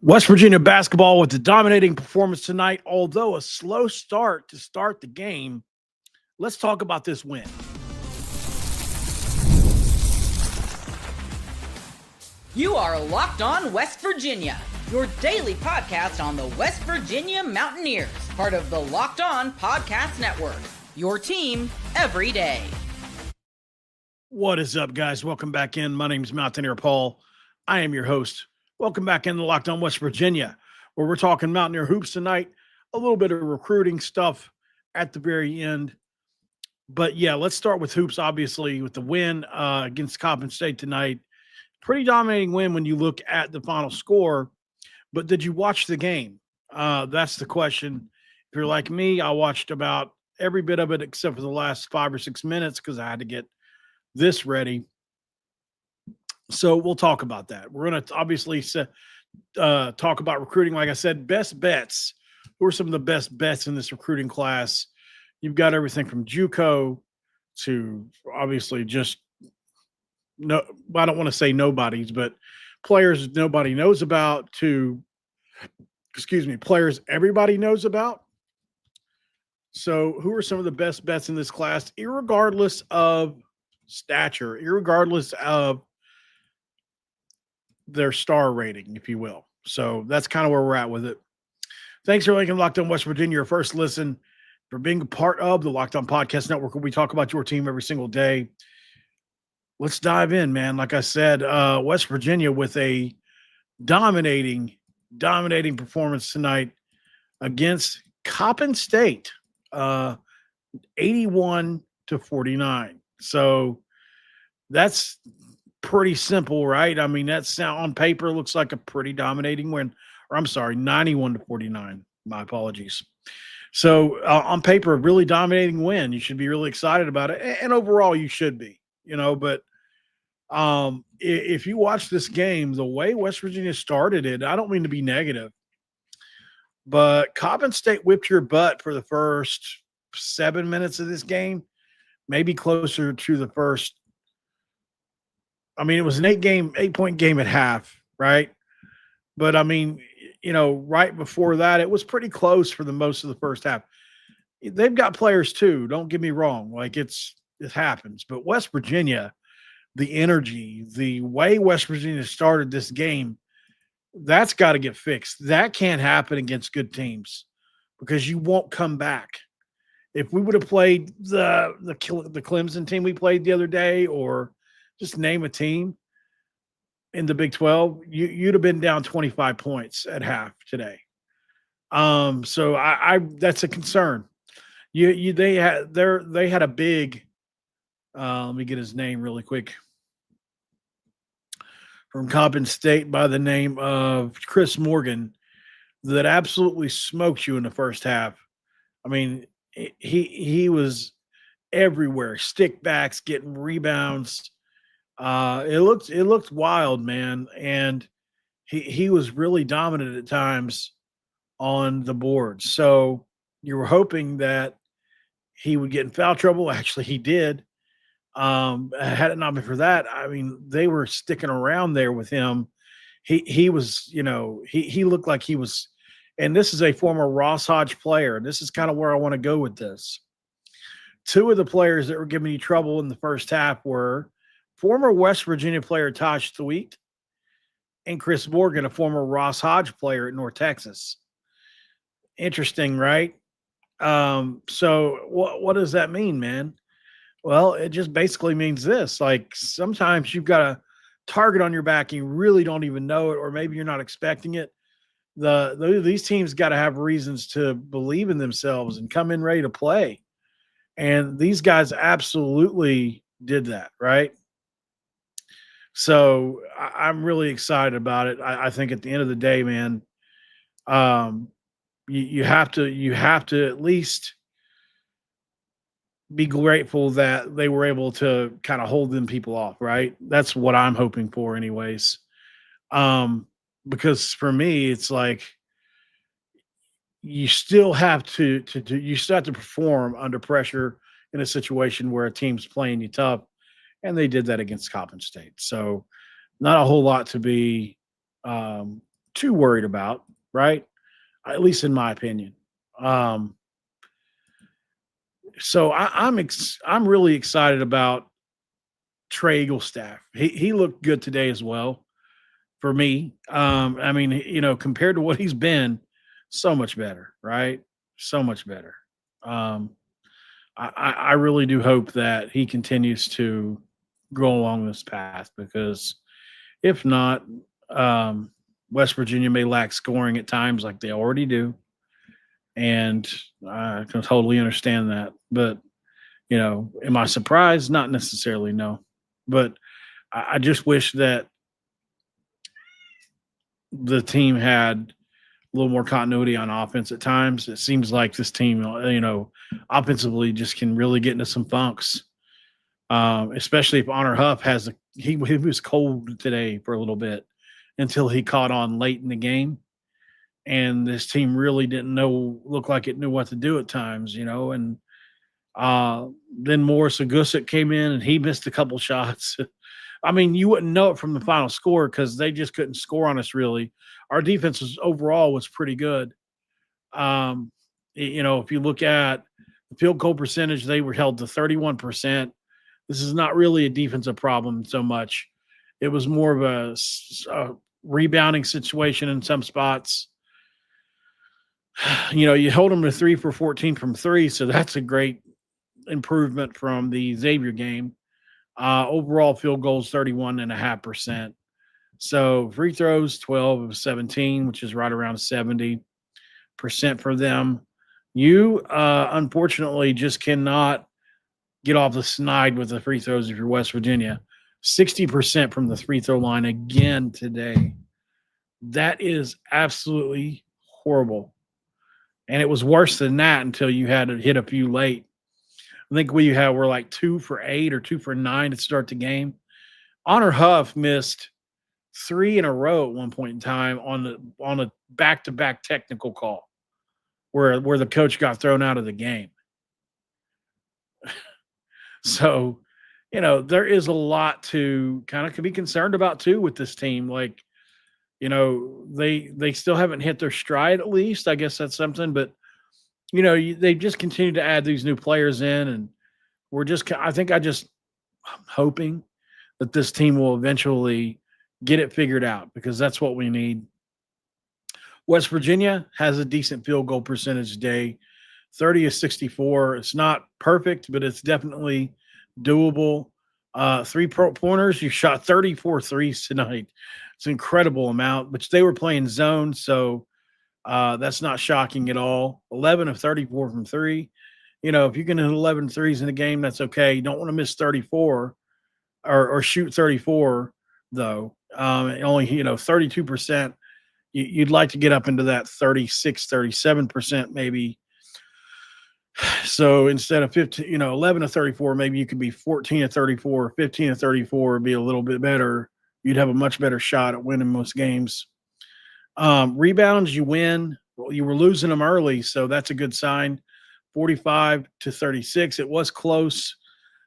West Virginia basketball with the dominating performance tonight, although a slow start to start the game. Let's talk about this win. You are Locked On West Virginia, your daily podcast on the West Virginia Mountaineers, part of the Locked On Podcast Network, your team every day. What is up, guys? Welcome back in. My name is Mountaineer Paul. I am your host. Welcome back into Locked On West Virginia, where we're talking Mountaineer hoops tonight, a little bit of recruiting stuff at the very end. But yeah, let's start with hoops, obviously, with the win against Coppin State tonight. Pretty dominating win when you look at the final score. But did you watch the game? That's the question. If you're like me, I watched about every bit of it except for the last 5 or 6 minutes because I had to get this ready. So we'll talk about that. We're going to obviously talk about recruiting. Like I said, best bets. Who are some of the best bets in this recruiting class? You've got everything from JUCO to obviously just no. I don't want to say nobodies, but players nobody knows about to, players everybody knows about. So who are some of the best bets in this class, irregardless of stature, irregardless of their star rating, if you will. So that's kind of where we're at with it. Thanks for making Locked On West Virginia your first listen, for being a part of the Locked On Podcast Network, where we talk about your team every single day. Let's dive in, man. Like I said, West Virginia with a dominating performance tonight against Coppin State, 81-49. So that's pretty simple, right? I mean, that's on paper looks like a pretty dominating win. Or I'm sorry, 91-49. My apologies. So on paper, a really dominating win. You should be really excited about it, and overall, you should be. But if you watch this game, the way West Virginia started it, I don't mean to be negative, but Coppin State whipped your butt for the first 7 minutes of this game, maybe closer to the first. I mean, it was an 8-point game at half, right? But I mean, right before that, it was pretty close for the most of the first half. They've got players too. Don't get me wrong. Like it happens. But West Virginia, the energy, the way West Virginia started this game, that's got to get fixed. That can't happen against good teams because you won't come back. If we would have played the Clemson team we played the other day, or just name a team in the Big 12, you'd have been down 25 points at half today. So I that's a concern. They had a big. Let me get his name really quick. From Coppin State by the name of Chris Morgan, that absolutely smoked you in the first half. I mean, he was everywhere, stick backs, getting rebounds. It looked wild, man, and he was really dominant at times on the board. So you were hoping that he would get in foul trouble. Actually, he did. Had it not been for that, I mean, they were sticking around there with him. He was, he looked like he was, and this is a former Ross Hodge player. This is kind of where I want to go with this. Two of the players that were giving you trouble in the first half were former West Virginia player Tosh Thweet and Chris Morgan, a former Ross Hodge player at North Texas. Interesting, right? So what does that mean, man? Well, it just basically means this. Like, sometimes you've got a target on your back and you really don't even know it, or maybe you're not expecting it. These teams got to have reasons to believe in themselves and come in ready to play. And these guys absolutely did that, right? So I'm really excited about it. I think at the end of the day, man, you have to at least be grateful that they were able to kind of hold them people off, right? That's what I'm hoping for anyways. Because for me, it's like you still have to perform under pressure in a situation where a team's playing you tough, and they did that against Coppin State. So not a whole lot to be too worried about, right? At least in my opinion. So I'm really excited about Trey Eaglestaff. He looked good today as well for me. I mean, compared to what he's been, so much better, right? So much better. Um, I really do hope that he continues to go along this path, because if not, West Virginia may lack scoring at times like they already do. And I can totally understand that. But, am I surprised? Not necessarily, no. But I just wish that the team had a little more continuity on offense at times. It seems like this team, offensively just can really get into some funks. Especially if Honor Huff he was cold today for a little bit until he caught on late in the game. And this team really didn't look like it knew what to do at times, and then Morris Agusic came in and he missed a couple shots. I mean, you wouldn't know it from the final score because they just couldn't score on us, really. Our defense overall was pretty good. If you look at the field goal percentage, they were held to 31%. This is not really a defensive problem so much. It was more of a rebounding situation in some spots. You hold them to 3 for 14 from 3, so that's a great improvement from the Xavier game. Overall field goals 31.5%. So free throws 12 of 17, which is right around 70% for them. You unfortunately just cannot get off the snide with the free throws if you're West Virginia. 60% from the free throw line again today. That is absolutely horrible. And it was worse than that until you had to hit a few late. I think were like 2 for 8 or 2 for 9 to start the game. Honor Huff missed 3 in a row at one point in time on a back-to-back technical call where the coach got thrown out of the game. So, there is a lot to kind of be concerned about too with this team. Like, they still haven't hit their stride, at least. I guess that's something. But, they just continue to add these new players in. And I'm hoping that this team will eventually get it figured out, because that's what we need. West Virginia has a decent field goal percentage day, 30-64. It's not perfect, but it's definitely doable. 3-pointers, you shot 34 threes tonight. It's an incredible amount, but they were playing zone, so that's not shocking at all. 11 of 34 from 3. If you can hit 11 threes in a game, that's okay. You don't want to miss 34 or shoot 34, though. Only, 32%. You'd like to get up into that 36, 37% maybe. So instead of 15, 11 to 34, maybe you could be 14 to 34, 15 to 34 would be a little bit better. You'd have a much better shot at winning most games. Rebounds, you win. Well, you were losing them early, so that's a good sign. 45 to 36. It was close.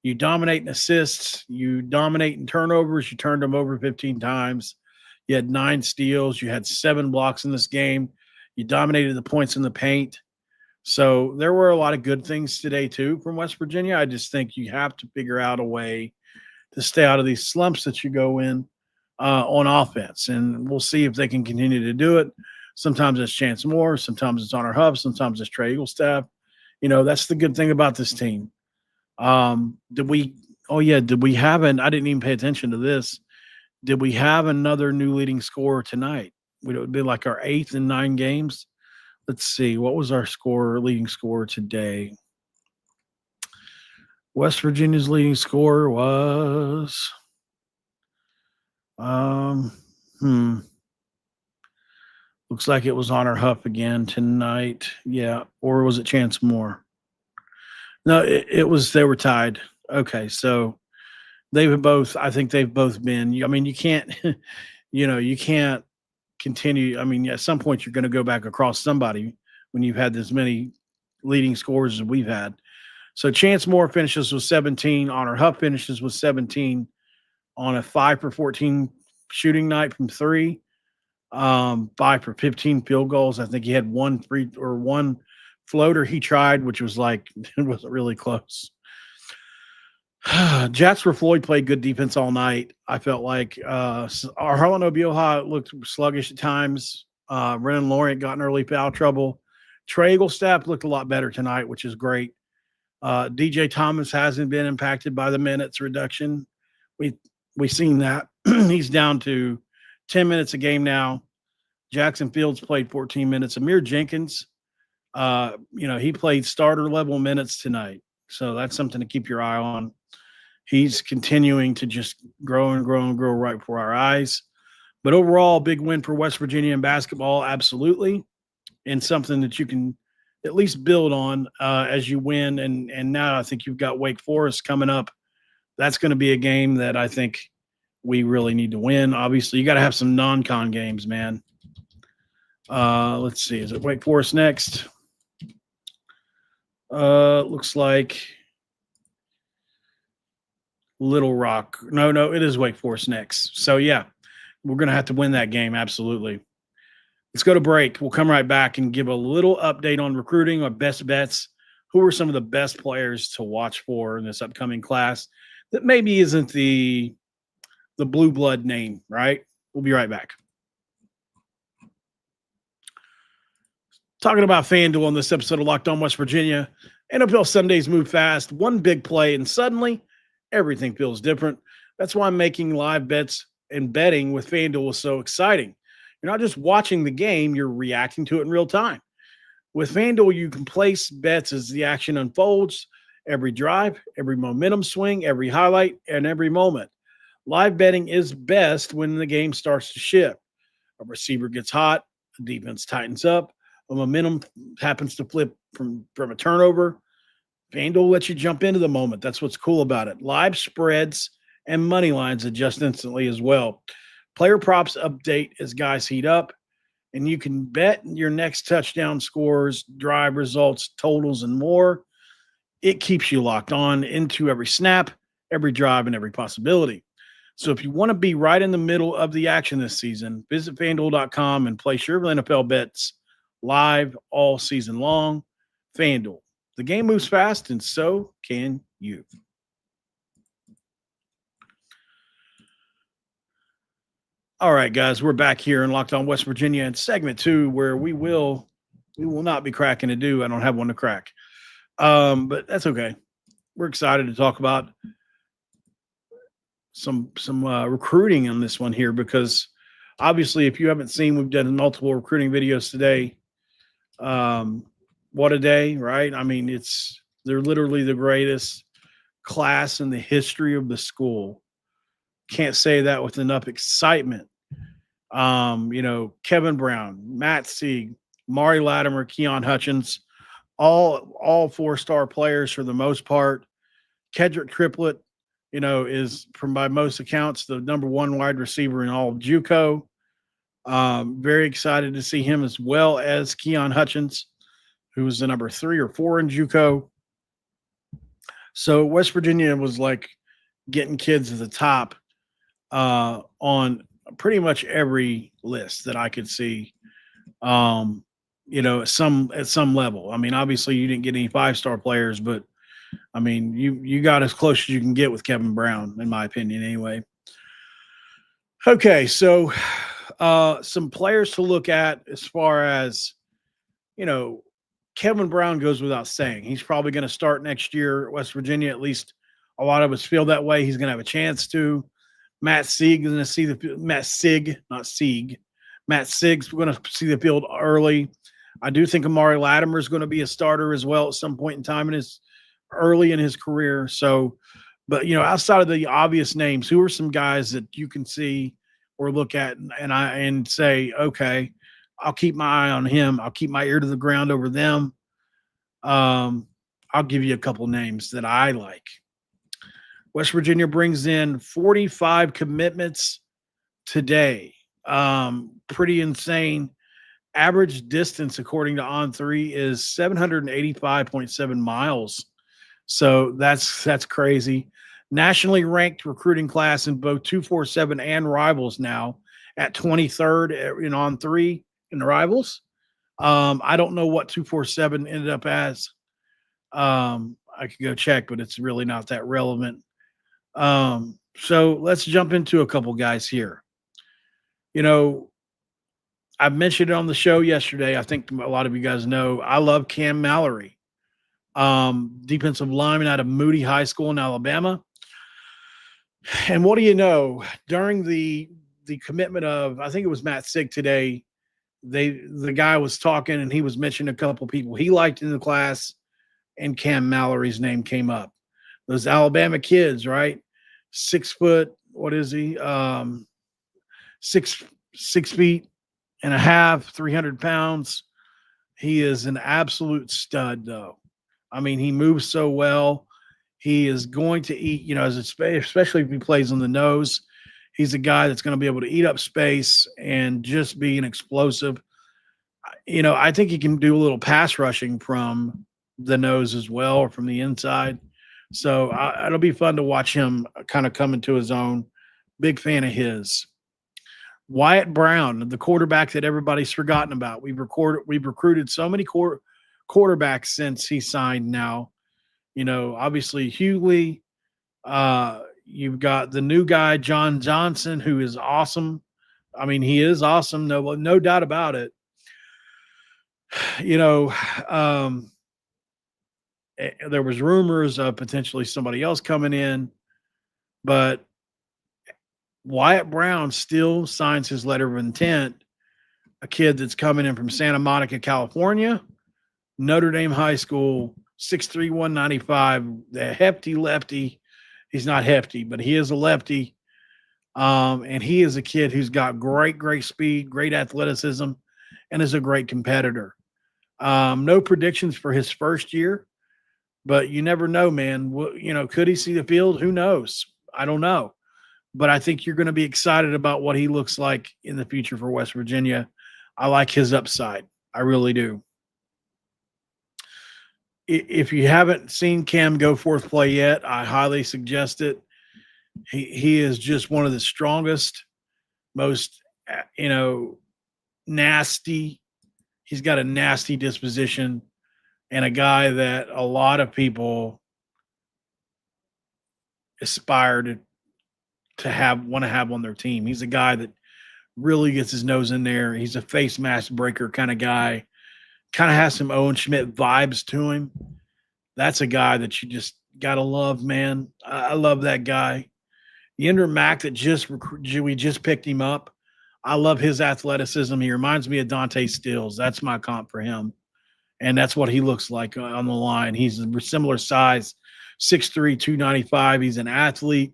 You dominate in assists. You dominate in turnovers. You turned them over 15 times. You had 9 steals. You had 7 blocks in this game. You dominated the points in the paint. So there were a lot of good things today, too, from West Virginia. I just think you have to figure out a way to stay out of these slumps that you go in on offense. And we'll see if they can continue to do it. Sometimes it's Chance Moore. Sometimes it's Honor Huff. Sometimes it's Trey Eaglestaff. That's the good thing about this team. Did we have I didn't even pay attention to this. Did we have another new leading scorer tonight? Would it be like our 8th in 9 games? Let's see. What was our leading scorer today? West Virginia's leading scorer was looks like it was Honor Huff again tonight. Yeah. Or was it Chance Moore? No, it was, they were tied. Okay. So I think they've both been, I mean, you can't, you can't continue. I mean, at some point you're going to go back across somebody when you've had as many leading scorers as we've had. So Chance Moore finishes with 17. Honor Huff finishes with 17 on a 5 for 14 shooting night from 3. 5 for 15 field goals. I think he had one floater he tried, which was like, it wasn't really close. Jasper Floyd played good defense all night. I felt like Harlan Obioha looked sluggish at times. Brennan Laurent got in early foul trouble. Trey Eaglestaff looked a lot better tonight, which is great. DJ Thomas hasn't been impacted by the minutes reduction. We've seen that. He's down to 10 minutes a game now. Jackson Fields played 14 minutes. Amir Jenkins, he played starter level minutes tonight. So that's something to keep your eye on. He's continuing to just grow and grow and grow right before our eyes. But overall, big win for West Virginia in basketball, absolutely, and something that you can at least build on as you win. And now I think you've got Wake Forest coming up. That's going to be a game that I think we really need to win. Obviously, you got to have some non-con games, man. Let's see. Is it Wake Forest next? Looks like Little Rock. No, it is Wake Forest next. So, yeah, we're going to have to win that game, absolutely. Let's go to break. We'll come right back and give a little update on recruiting, our best bets. Who are some of the best players to watch for in this upcoming class that maybe isn't the blue blood name, right? We'll be right back. Talking about FanDuel on this episode of Locked On West Virginia. NFL Sundays move fast. One big play, and suddenly everything feels different. That's why making live bets and betting with FanDuel is so exciting. You're not just watching the game, you're reacting to it in real time. With FanDuel, you can place bets as the action unfolds, every drive, every momentum swing, every highlight, and every moment. Live betting is best when the game starts to shift. A receiver gets hot, the defense tightens up, a momentum happens to flip from a turnover. FanDuel lets you jump into the moment. That's what's cool about it. Live spreads and money lines adjust instantly as well. Player props update as guys heat up, and you can bet your next touchdown scores, drive results, totals, and more. It keeps you locked on into every snap, every drive, and every possibility. So if you want to be right in the middle of the action this season, visit FanDuel.com and place your NFL bets live all season long. FanDuel. The game moves fast, and so can you. All right, guys, we're back here in Locked On West Virginia in segment 2, where we will not be cracking a do. I don't have one to crack, but that's okay. We're excited to talk about some recruiting on this one here, because obviously, if you haven't seen, we've done multiple recruiting videos today. What a day, right? I mean, they're literally the greatest class in the history of the school. Can't say that with enough excitement. Kevin Brown, Matt Sieg, Mari Latimer, Keon Hutchins, all 4-star players for the most part. Kedrick Triplett, is, from by most accounts, the number 1 wide receiver in all of JUCO. Very excited to see him, as well as Keon Hutchins, who was the number 3 or 4 in JUCO. So West Virginia was like getting kids at the top on pretty much every list that I could see, at some level. I mean, obviously you didn't get any 5-star players, but I mean, you got as close as you can get with Kevin Brown, in my opinion, anyway. Okay, so some players to look at as far as, Kevin Brown goes without saying. He's probably going to start next year at West Virginia. At least a lot of us feel that way. He's going to have a chance to. Matt Sieg is going to see Matt Sieg's going to see the field early. I do think Amari Latimer is going to be a starter as well at some point in time early in his career. So, but outside of the obvious names, who are some guys that you can see or look at and say, okay, I'll keep my eye on him. I'll keep my ear to the ground over them. I'll give you a couple names that I like. West Virginia brings in 45 commitments today. Pretty insane. Average distance, according to On3, is 785.7 miles. So that's crazy. Nationally ranked recruiting class in both 247 and Rivals now at 23rd on three in the rivals. I don't know what 247 ended up as. I could go check, but it's really not that relevant. So let's jump into a couple guys here. You know, I mentioned it on the show yesterday. I think a lot of you guys know I love Cam Mallory, defensive lineman out of Moody High School in Alabama. And what do you know? During the commitment of, I think it was Matt Sig today, the guy was talking and he was mentioning a couple people he liked in the class, and Cam Mallory's name came up. Those Alabama kids, right? 6 foot, what is he? 6 feet and a half, 300 pounds. He is an absolute stud, though. I mean, he moves so well. He is going to eat, especially if he plays on the nose. He's a guy that's going to be able to eat up space and just be an explosive. I think he can do a little pass rushing from the nose as well, or from the inside. So it'll be fun to watch him kind of come into his own. Big fan of his. Wyatt Brown, the quarterback that everybody's forgotten about. We've recruited so many quarterbacks since he signed now. Obviously Hughley. You've got the new guy, John Johnson, who is awesome. I mean, he is awesome. No doubt about it. There was rumors of potentially somebody else coming in, but Wyatt Brown still signs his letter of intent. A kid that's coming in from Santa Monica, California, Notre Dame High School, 6'3", 195, the hefty lefty. He's not hefty, but he is a lefty. And he is a kid who's got great speed, great athleticism, and is a great competitor. No predictions for his first year, but you never know, man. Could he see the field? Who knows? I don't know. But I think you're going to be excited about what he looks like in the future for West Virginia. I like his upside. I really do. If you haven't seen Cam go fourth play yet, I highly suggest it. He is just one of the strongest, most, nasty. He's got a nasty disposition, and a guy that a lot of people aspire to want to have on their team. He's a guy that really gets his nose in there. He's a face mask breaker kind of guy. Kind of has some Owen Schmidt vibes to him. That's a guy that you just gotta love, man. I love that guy. Yender Mack we just picked him up. I love his athleticism. He reminds me of Dante Stills. That's my comp for him. And that's what he looks like on the line. He's a similar size, 6'3", 295. He's an athlete.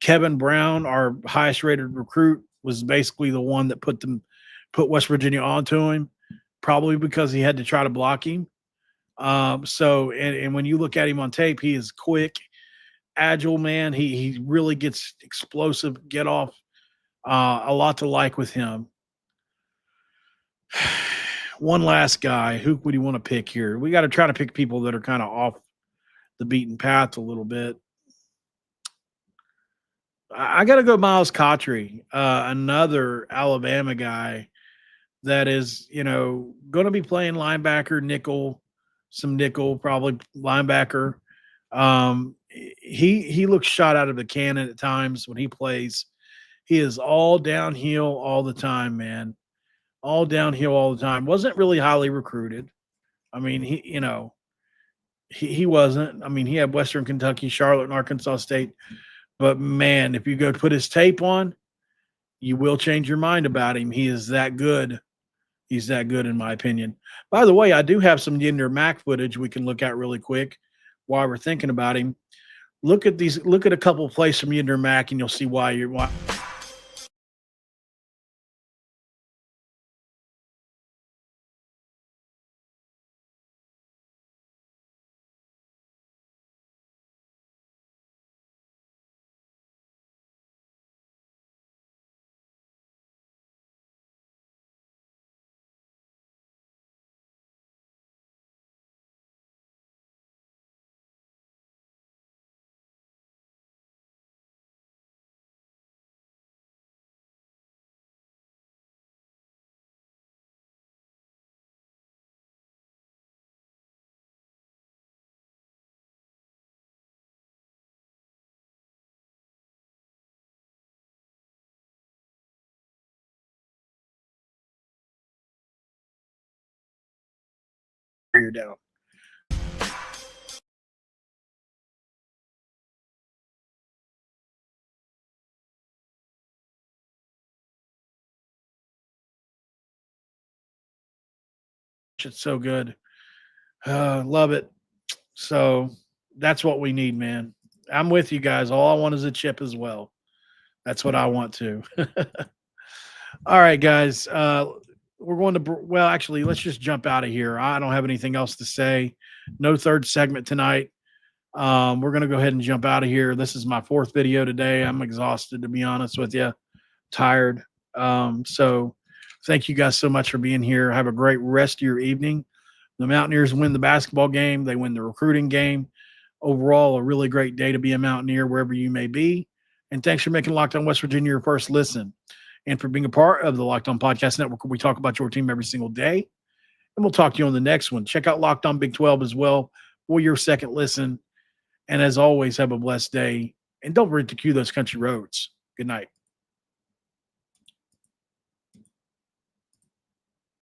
Kevin Brown, our highest rated recruit, was basically the one that put West Virginia onto him, probably because he had to try to block him. And when you look at him on tape, he is quick, agile, man. He really gets explosive, get off. A lot to like with him. One last guy. Who would you want to pick here? We got to try to pick people that are kind of off the beaten path a little bit. I got to go Miles Cottrey, another Alabama guy that is, going to be playing linebacker, nickel, probably linebacker. He looks shot out of the cannon at times when he plays. He is all downhill all the time, man. All downhill all the time. Wasn't really highly recruited. I mean, he wasn't. I mean, he had Western Kentucky, Charlotte, and Arkansas State. But, man, if you go put his tape on, you will change your mind about him. He is that good. He's that good, in my opinion. By the way, I do have some Yender Mack footage we can look at really quick while we're thinking about him. Look at a couple of plays from Yender Mack, and you'll see why. you're down. It's so good. Love it. So that's what we need, man. I'm with you guys. All I want is a chip as well. That's what I want to. All right, guys. We're going to, well, actually, let's just jump out of here. I don't have anything else to say. No third segment tonight. We're going to go ahead and jump out of here. This is my fourth video today. I'm exhausted, to be honest with you. Tired. So thank you guys so much for being here. Have a great rest of your evening. The Mountaineers win the basketball game. They win the recruiting game. Overall, a really great day to be a Mountaineer wherever you may be. And thanks for making Locked On West Virginia your first listen, and for being a part of the Locked On Podcast Network, where we talk about your team every single day. And we'll talk to you on the next one. Check out Locked On Big 12 as well for your second listen. And as always, have a blessed day. And don't forget to cue those country roads. Good night.